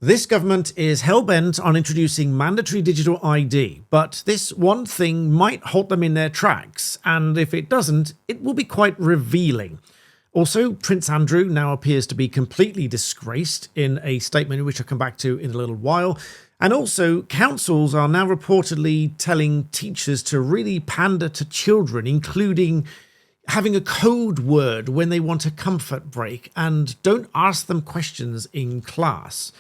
This government is hell-bent on introducing mandatory digital ID, but this one thing might halt them in their tracks, and if it doesn't, it will be quite revealing. Also, Prince Andrew now appears to be completely disgraced in a statement which I'll come back to in a little while. And also, councils are now reportedly telling teachers to really pander to children, including having a code word when they want a comfort break, and don't ask them questions in class.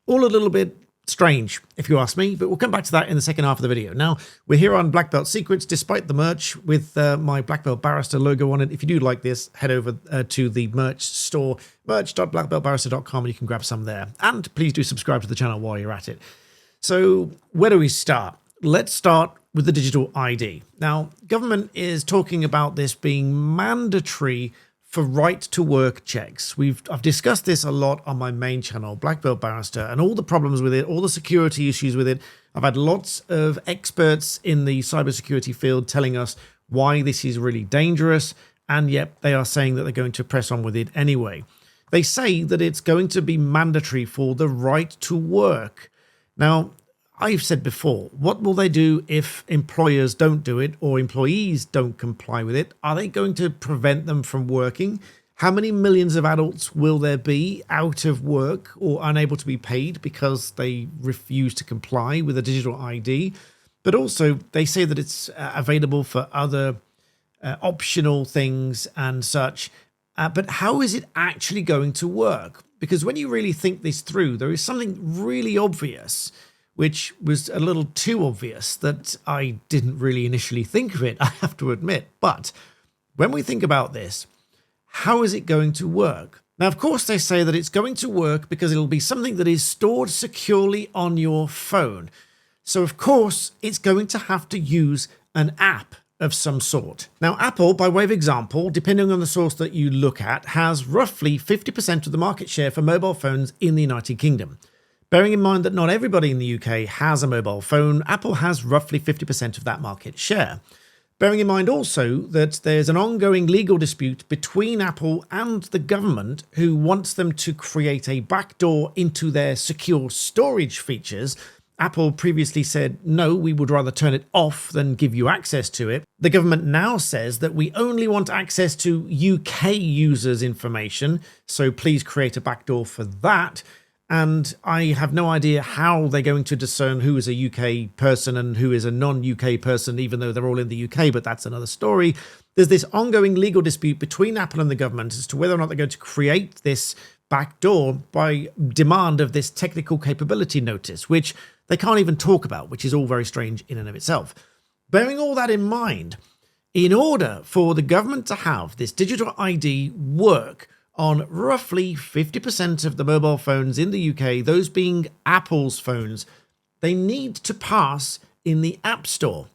All a little bit strange, if you ask me, but we'll come back to that in the second half of the video. Now, we're here on Black Belt Secrets, despite the merch with my Black Belt Barrister logo on it. If you do like this, head over to the merch store, merch.blackbeltbarrister.com, and you can grab some there. And please do subscribe to the channel while you're at it. So, where do we start? Let's start with the digital ID. Now, government is talking about this being mandatory for right-to-work checks. I've discussed this a lot on my main channel, Black Belt Barrister, and all the problems with it, all the security issues with it. I've had lots of experts in the cybersecurity field telling us why this is really dangerous, and yet they are saying that they're going to press on with it anyway. They say that it's going to be mandatory for the right to work. Now, I've said before, what will they do if employers don't do it or employees don't comply with it? Are they going to prevent them from working? How many millions of adults will there be out of work or unable to be paid because they refuse to comply with a digital ID? But also, they say that it's available for other optional things and such. But how is it actually going to work? Because when you really think this through, there is something really obvious, which was a little too obvious that I didn't really initially think of it, I have to admit. But when we think about this, how is it going to work? Now, of course, they say that it's going to work because it'll be something that is stored securely on your phone. So, of course, it's going to have to use an app of some sort. Now, Apple, by way of example, depending on the source that you look at, has roughly 50% of the market share for mobile phones in the United Kingdom. Bearing in mind that not everybody in the UK has a mobile phone, Apple has roughly 50% of that market share. Bearing in mind also that there's an ongoing legal dispute between Apple and the government who wants them to create a backdoor into their secure storage features. Apple previously said, no, we would rather turn it off than give you access to it. The government now says that we only want access to UK users' information, so please create a backdoor for that. And I have no idea how they're going to discern who is a UK person and who is a non-UK person, even though they're all in the UK, but that's another story. There's this ongoing legal dispute between Apple and the government as to whether or not they're going to create this backdoor by demand of this technical capability notice, which they can't even talk about, which is all very strange in and of itself. Bearing all that in mind, in order for the government to have this digital ID work on roughly 50% of the mobile phones in the UK, those being Apple's phones, they need to pass in the App Store.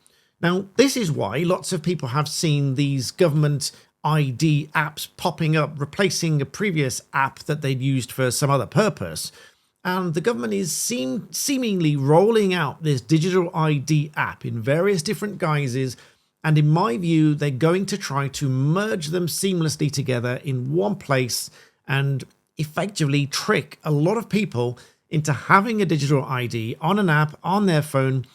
Now, this is why lots of people have seen these government ID apps popping up, replacing a previous app that they'd used for some other purpose. And the government is seemingly rolling out this digital ID app in various different guises. And in my view, they're going to try to merge them seamlessly together in one place and effectively trick a lot of people into having a digital ID on an app on their phone.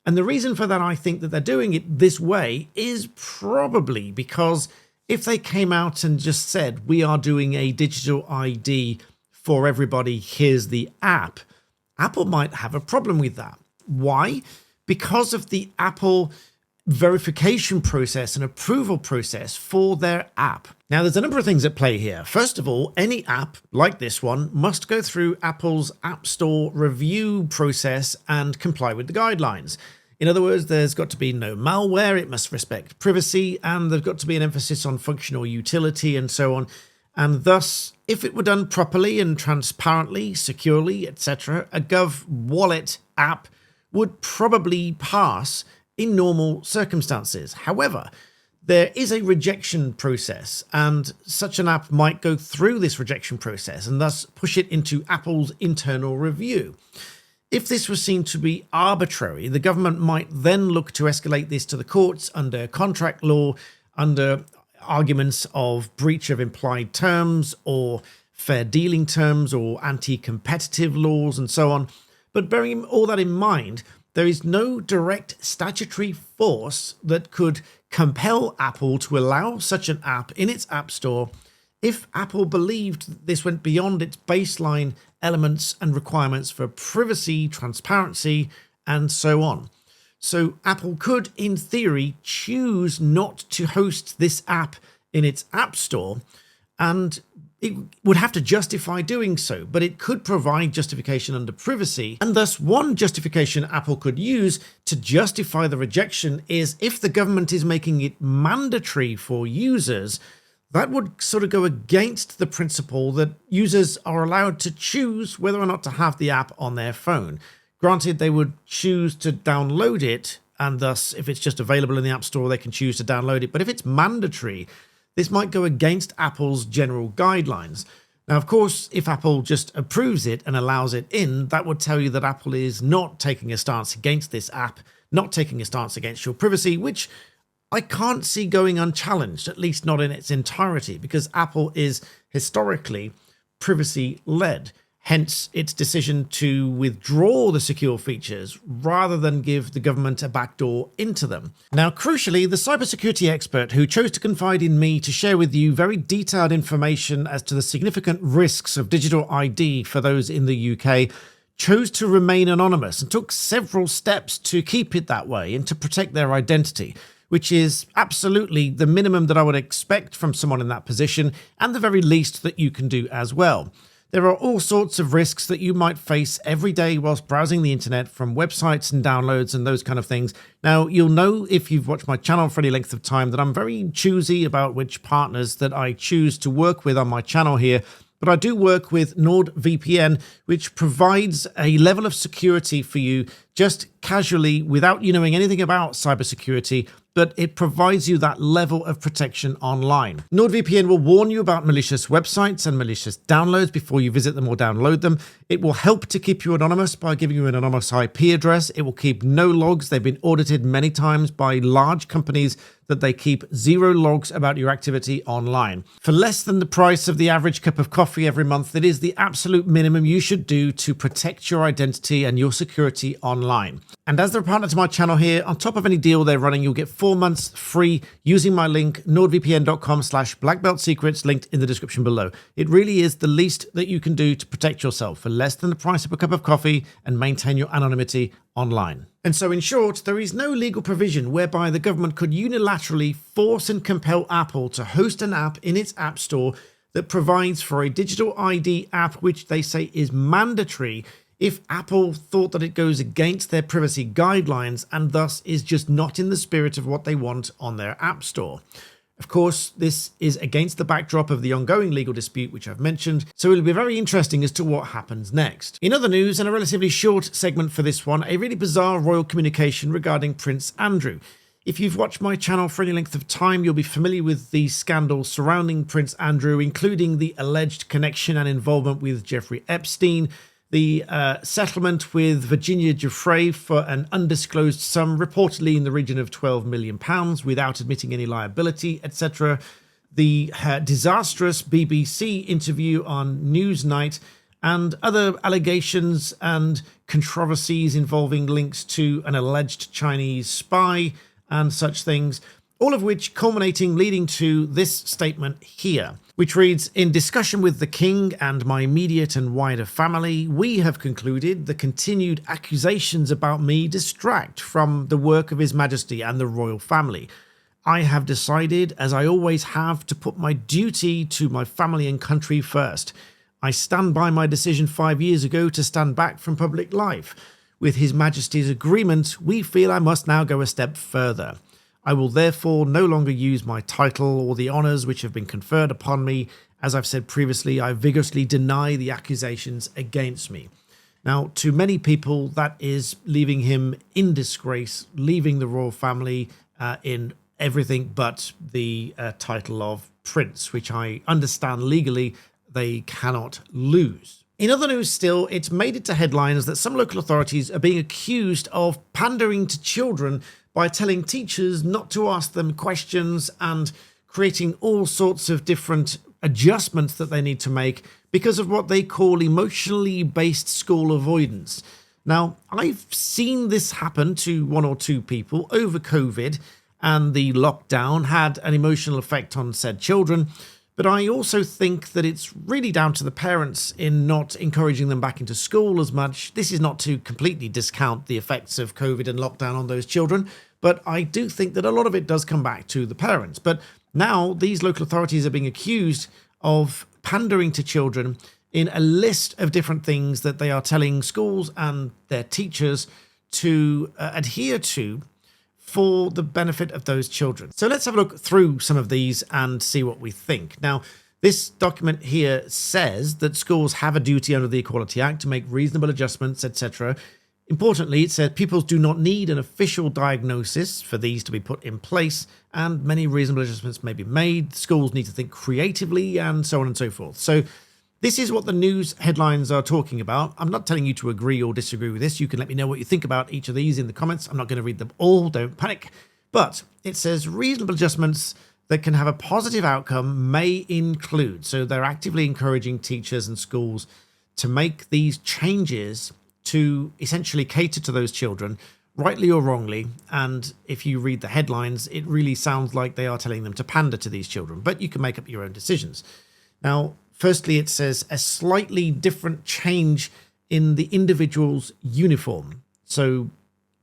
And the reason for that, I think that they're doing it this way, is probably because if they came out and just said, we are doing a digital ID for everybody, here's the app, Apple might have a problem with that. Why? Because of the Apple verification process and approval process for their app. Now, there's a number of things at play here. First of all, any app like this one must go through Apple's App Store review process and comply with the guidelines. In other words, there's got to be no malware, it must respect privacy, and there's got to be an emphasis on functional utility and so on. And thus, if it were done properly and transparently, securely, etc., a Gov Wallet app would probably pass in normal circumstances. However, there is a rejection process, and such an app might go through this rejection process and thus push it into Apple's internal review. If this was seen to be arbitrary, the government might then look to escalate this to the courts under contract law, under arguments of breach of implied terms or fair dealing terms or anti-competitive laws and so on. But bearing all that in mind, there is no direct statutory force that could compel Apple to allow such an app in its App Store if Apple believed this went beyond its baseline elements and requirements for privacy, transparency, and so on. So Apple could, in theory, choose not to host this app in its App Store, and it would have to justify doing so, but it could provide justification under privacy. And thus, one justification Apple could use to justify the rejection is if the government is making it mandatory for users. That would sort of go against the principle that users are allowed to choose whether or not to have the app on their phone. Granted, they would choose to download it, and thus, if it's just available in the App Store, they can choose to download it. But if it's mandatory, this might go against Apple's general guidelines. Now, of course, if Apple just approves it and allows it in, that would tell you that Apple is not taking a stance against this app, not taking a stance against your privacy, which I can't see going unchallenged, at least not in its entirety, because Apple is historically privacy-led, hence its decision to withdraw the secure features rather than give the government a backdoor into them. Now, crucially, the cybersecurity expert who chose to confide in me to share with you very detailed information as to the significant risks of digital ID for those in the UK chose to remain anonymous and took several steps to keep it that way and to protect their identity, which is absolutely the minimum that I would expect from someone in that position, and the very least that you can do as well. There are all sorts of risks that you might face every day whilst browsing the internet, from websites and downloads and those kind of things. Now, you'll know if you've watched my channel for any length of time that I'm very choosy about which partners that I choose to work with on my channel here. But I do work with NordVPN, which provides a level of security for you just casually without you knowing anything about cybersecurity, but it provides you that level of protection online. NordVPN will warn you about malicious websites and malicious downloads before you visit them or download them. It will help to keep you anonymous by giving you an anonymous IP address. It will keep no logs. They've been audited many times by large companies that they keep zero logs about your activity online. For less than the price of the average cup of coffee every month, it is the absolute minimum you should do to protect your identity and your security online. And as they're a partner to my channel here, on top of any deal they're running, you'll get 4 months free using my link, nordvpn.com/blackbeltsecrets, linked in the description below. It really is the least that you can do to protect yourself for less than the price of a cup of coffee and maintain your anonymity online. And so, in short, there is no legal provision whereby the government could unilaterally force and compel Apple to host an app in its App Store that provides for a digital ID app, which they say is mandatory, if Apple thought that it goes against their privacy guidelines and thus is just not in the spirit of what they want on their App Store. Of course, this is against the backdrop of the ongoing legal dispute, which I've mentioned, so it'll be very interesting as to what happens next. In other news, and a relatively short segment for this one, a really bizarre royal communication regarding Prince Andrew. If you've watched my channel for any length of time, you'll be familiar with the scandals surrounding Prince Andrew, including the alleged connection and involvement with Jeffrey Epstein, the settlement with Virginia Giuffre for an undisclosed sum, reportedly in the region of £12 million, without admitting any liability, etc. The disastrous BBC interview on Newsnight, and other allegations and controversies involving links to an alleged Chinese spy and such things, all of which culminating leading to this statement here, which reads, "In discussion with the King and my immediate and wider family, we have concluded the continued accusations about me distract from the work of His Majesty and the royal family. I have decided, as I always have, to put my duty to my family and country first. I stand by my decision 5 years ago to stand back from public life. With His Majesty's agreement, we feel I must now go a step further. I will therefore no longer use my title or the honours which have been conferred upon me. As I've said previously, I vigorously deny the accusations against me." Now, to many people, that is leaving him in disgrace, leaving the royal family in everything but the title of Prince, which I understand legally they cannot lose. In other news still, it's made it to headlines that some local authorities are being accused of pandering to children by telling teachers not to ask them questions and creating all sorts of different adjustments that they need to make because of what they call emotionally based school avoidance. Now, I've seen this happen to one or two people over COVID, and the lockdown had an emotional effect on said children. But I also think that it's really down to the parents in not encouraging them back into school as much. This is not to completely discount the effects of COVID and lockdown on those children, but I do think that a lot of it does come back to the parents. But now these local authorities are being accused of pandering to children in a list of different things that they are telling schools and their teachers to adhere to for the benefit of those children. So let's have a look through some of these and see what we think. Now, this document here says that schools have a duty under the Equality Act to make reasonable adjustments, etc. Importantly, it says pupils do not need an official diagnosis for these to be put in place, and many reasonable adjustments may be made. Schools need to think creatively, and so on and so forth. So this is what the news headlines are talking about. I'm not telling you to agree or disagree with this. You can let me know what you think about each of these in the comments. I'm not going to read them all, don't panic. But it says reasonable adjustments that can have a positive outcome may include. So they're actively encouraging teachers and schools to make these changes to essentially cater to those children, rightly or wrongly. And if you read the headlines, it really sounds like they are telling them to pander to these children, but you can make up your own decisions. Now, firstly, it says a slightly different change in the individual's uniform. So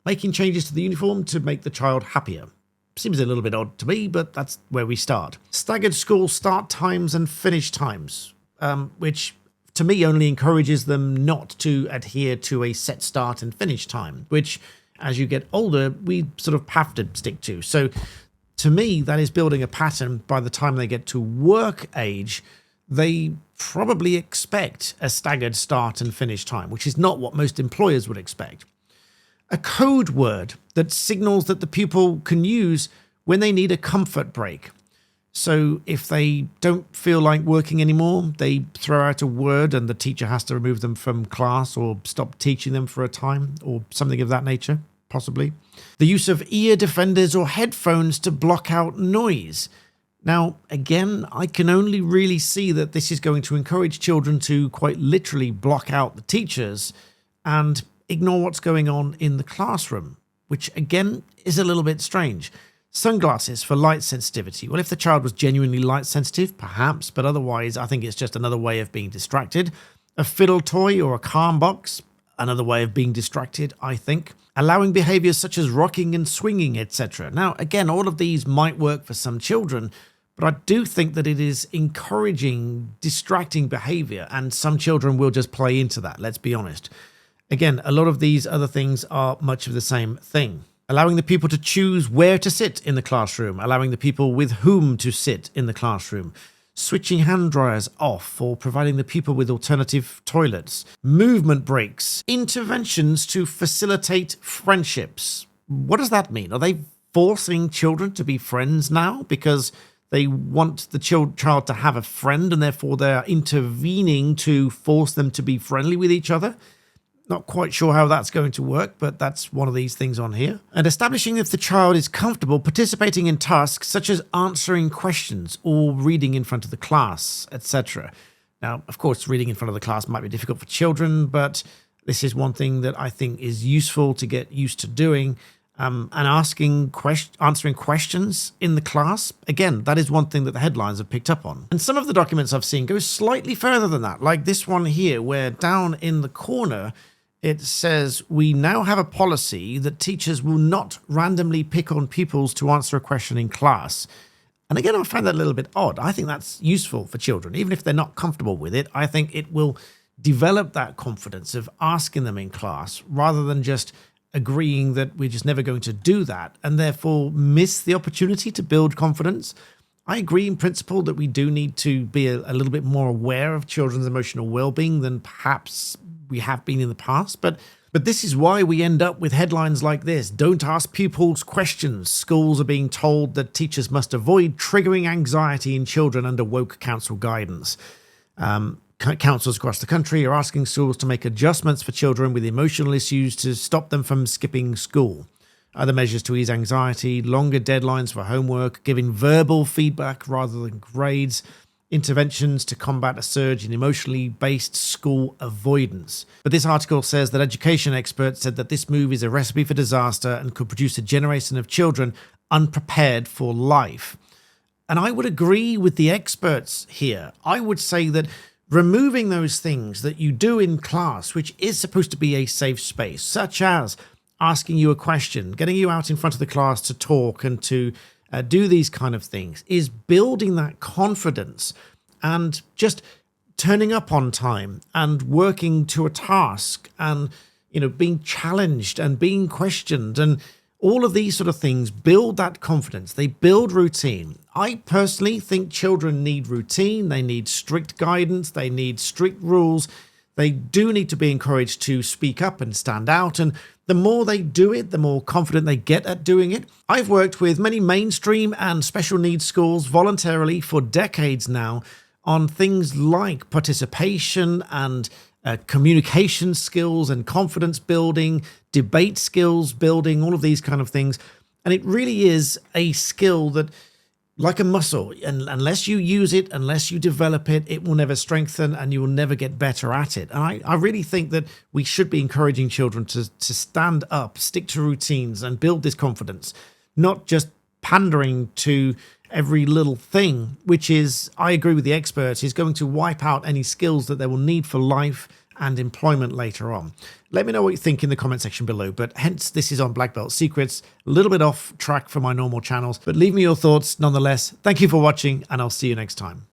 making changes to the uniform to make the child happier. Seems a little bit odd to me, but that's where we start. Staggered school start times and finish times, which to me only encourages them not to adhere to a set start and finish time, which as you get older, we sort of have to stick to. So to me, that is building a pattern. By the time they get to work age, they probably expect a staggered start and finish time, which is not what most employers would expect. A code word that signals that the pupil can use when they need a comfort break. So if they don't feel like working anymore, they throw out a word and the teacher has to remove them from class or stop teaching them for a time or something of that nature, possibly. The use of ear defenders or headphones to block out noise. Now, again, I can only really see that this is going to encourage children to quite literally block out the teachers and ignore what's going on in the classroom, which again is a little bit strange. Sunglasses for light sensitivity. Well, if the child was genuinely light sensitive, perhaps, but otherwise I think it's just another way of being distracted. A fiddle toy or a calm box, another way of being distracted, I think. Allowing behaviors such as rocking and swinging, etc. Now, again, all of these might work for some children, but I do think that it is encouraging distracting behavior, and some children will just play into that, let's be honest. Again, a lot of these other things are much of the same thing. Allowing the pupil to choose where to sit in the classroom, allowing the pupil with whom to sit in the classroom, switching hand dryers off or providing the pupil with alternative toilets, movement breaks, interventions to facilitate friendships. What does that mean? Are they forcing children to be friends now because they want the child to have a friend and therefore they're intervening to force them to be friendly with each other? Not quite sure how that's going to work, but that's one of these things on here. And establishing if the child is comfortable participating in tasks such as answering questions or reading in front of the class, etc. Now, of course, reading in front of the class might be difficult for children, but this is one thing that I think is useful to get used to doing. And answering questions in the class, again, that is one thing that the headlines have picked up on. And some of the documents I've seen go slightly further than that, like this one here, where down in the corner, it says, we now have a policy that teachers will not randomly pick on pupils to answer a question in class. And again, I find that a little bit odd. I think that's useful for children. Even if they're not comfortable with it, I think it will develop that confidence of asking them in class rather than just agreeing that we're just never going to do that and therefore miss the opportunity to build confidence. I agree in principle that we do need to be a little bit more aware of children's emotional well-being than perhaps we have been in the past, but this is why we end up with headlines like this. Don't ask pupils questions. Schools are being told that teachers must avoid triggering anxiety in children under woke council guidance. Councils across the country are asking schools to make adjustments for children with emotional issues to stop them from skipping school. Other measures to ease anxiety, longer deadlines for homework, giving verbal feedback rather than grades, interventions to combat a surge in emotionally based school avoidance. But this article says that education experts said that this move is a recipe for disaster and could produce a generation of children unprepared for life. And I would agree with the experts here. I would say that removing those things that you do in class, which is supposed to be a safe space, such as asking you a question, getting you out in front of the class to talk and to do these kind of things, is building that confidence and just turning up on time and working to a task and, being challenged and being questioned, and all of these sort of things build that confidence. They build routine. I personally think children need routine. They need strict guidance. They need strict rules. They do need to be encouraged to speak up and stand out. And the more they do it, the more confident they get at doing it. I've worked with many mainstream and special needs schools voluntarily for decades now on things like participation and communication skills and confidence building, debate skills building, all of these kind of things. And it really is a skill that, like a muscle, and unless you use it, unless you develop it, it will never strengthen and you will never get better at it. And I really think that we should be encouraging children to stand up, stick to routines and build this confidence, not just pandering to every little thing, which is, I agree with the experts, is going to wipe out any skills that they will need for life and employment later on. Let me know what you think in the comment section below, but hence this is on Black Belt Secrets, a little bit off track from my normal channels, but leave me your thoughts nonetheless. Thank you for watching, and I'll see you next time.